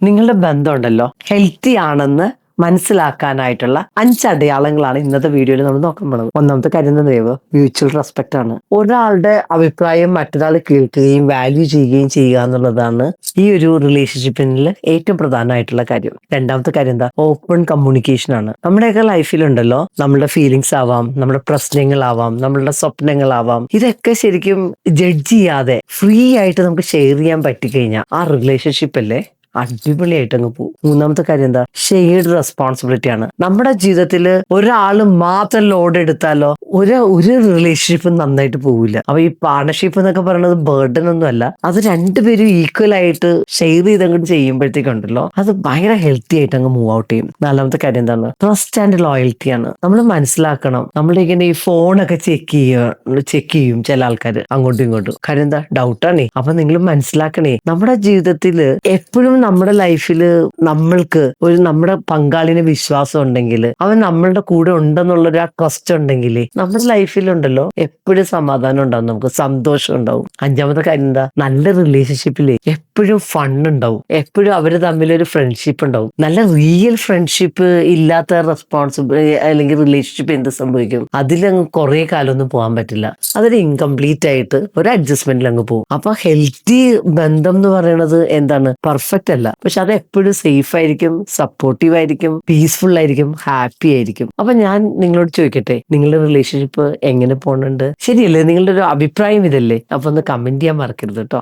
നിങ്ങളുടെ ബന്ധമുണ്ടല്ലോ ഹെൽത്തി ആണെന്ന് മനസ്സിലാക്കാനായിട്ടുള്ള 5 അടയാളങ്ങളാണ് ഇന്നത്തെ വീഡിയോയിൽ നമ്മൾ നോക്കാൻ പോകുന്നത്. ഒന്നാമത്തെ കാര്യം എന്താ അറിയോ? മ്യൂച്വൽ റെസ്പെക്ട് ആണ്. ഒരാളുടെ അഭിപ്രായം മറ്റൊരാൾ കേൾക്കുകയും വാല്യൂ ചെയ്യുകയും ചെയ്യുക എന്നുള്ളതാണ് ഈ ഒരു റിലേഷൻഷിപ്പിൽ ഏറ്റവും പ്രധാനമായിട്ടുള്ള കാര്യം. രണ്ടാമത്തെ കാര്യം എന്താ? ഓപ്പൺ കമ്മ്യൂണിക്കേഷൻ ആണ്. നമ്മുടെയൊക്കെ ലൈഫിലുണ്ടല്ലോ നമ്മളുടെ ഫീലിങ്സ് ആവാം, നമ്മുടെ പ്രശ്നങ്ങളാവാം, നമ്മളുടെ സ്വപ്നങ്ങളാവാം, ഇതൊക്കെ ശരിക്കും ജഡ്ജ് ചെയ്യാതെ ഫ്രീ ആയിട്ട് നമുക്ക് ഷെയർ ചെയ്യാൻ പറ്റിക്കഴിഞ്ഞാൽ ആ റിലേഷൻഷിപ്പ് അല്ലേ അടിപൊളിയായിട്ട് അങ്ങ് പോകും. മൂന്നാമത്തെ കാര്യം എന്താ? ഷെയർഡ് റെസ്പോൺസിബിലിറ്റി ആണ്. നമ്മുടെ ജീവിതത്തിൽ ഒരാൾ മാത്രം ലോഡ് എടുത്താലോ ഒരു റിലേഷൻഷിപ്പ് നന്നായിട്ട് പോവില്ല. അപ്പൊ ഈ പാർട്ണർഷിപ്പ് എന്നൊക്കെ പറയുന്നത് ബേർഡൻ ഒന്നും അല്ല, അത് രണ്ടുപേരും ഈക്വൽ ആയിട്ട് ഷെയർ ചെയ്ത് അങ്ങോട്ട് ചെയ്യുമ്പോഴത്തേക്കുണ്ടല്ലോ അത് ഭയങ്കര ഹെൽത്തി ആയിട്ട് അങ്ങ് മൂവ് ഔട്ട് ചെയ്യും. നാലാമത്തെ കാര്യം എന്താണ്? ട്രസ്റ്റ് ആൻഡ് ലോയൽറ്റി ആണ്. നമ്മൾ മനസ്സിലാക്കണം, നമ്മുടെ ഇങ്ങനെ ഈ ഫോണൊക്കെ ചെക്ക് ചെയ്യും ചില ആൾക്കാർ അങ്ങോട്ടും ഇങ്ങോട്ടും. കാര്യം എന്താ? ഡൗട്ടാണേ. അപ്പൊ നിങ്ങൾ മനസ്സിലാക്കണേ, നമ്മുടെ ജീവിതത്തിൽ എപ്പോഴും നമ്മുടെ ലൈഫിൽ നമ്മൾക്ക് നമ്മുടെ പങ്കാളിന് വിശ്വാസം ഉണ്ടെങ്കിൽ, അവൻ നമ്മളുടെ കൂടെ ഉണ്ടെന്നുള്ളൊരു ആ ട്രസ്റ്റ് ഉണ്ടെങ്കിൽ നമ്മുടെ ലൈഫിലുണ്ടല്ലോ എപ്പോഴും സമാധാനം ഉണ്ടാവും, നമുക്ക് സന്തോഷം ഉണ്ടാവും. അഞ്ചാമത്തെ കാര്യം എന്താ? നല്ല റിലേഷൻഷിപ്പിൽ എപ്പോഴും ഫൺ ഉണ്ടാവും, എപ്പോഴും അവര് തമ്മിലൊരു ഫ്രണ്ട്ഷിപ്പ് ഉണ്ടാവും. നല്ല റിയൽ ഫ്രണ്ട്ഷിപ്പ് ഇല്ലാത്ത റെസ്പോൺസിബിലിറ്റി അല്ലെങ്കിൽ റിലേഷൻഷിപ്പ് എന്ത് സംഭവിക്കും? അതിലങ്ങ് കുറെ കാലമൊന്നും പോകാൻ പറ്റില്ല. അതൊരു ഇൻകംപ്ലീറ്റ് ആയിട്ട് ഒരു അഡ്ജസ്റ്റ്മെന്റിൽ അങ്ങ് പോകും. അപ്പൊ ഹെൽത്തി ബന്ധം എന്ന് പറയുന്നത് എന്താണ്? പെർഫെക്റ്റ് അല്ല, പക്ഷെ അത് എപ്പോഴും സേഫ് ആയിരിക്കും, സപ്പോർട്ടീവ് ആയിരിക്കും, പീസ്ഫുൾ ആയിരിക്കും, ഹാപ്പി ആയിരിക്കും. അപ്പൊ ഞാൻ നിങ്ങളോട് ചോദിക്കട്ടെ, നിങ്ങളുടെ റിലേഷൻഷിപ്പ് എങ്ങനെ പോകുന്നുണ്ട്? ശരിയല്ലേ? നിങ്ങളുടെ ഒരു അഭിപ്രായം ഇതല്ലേ? അപ്പൊ ഒന്ന് കമന്റ് ചെയ്യാൻ മറക്കരുത് കേട്ടോ.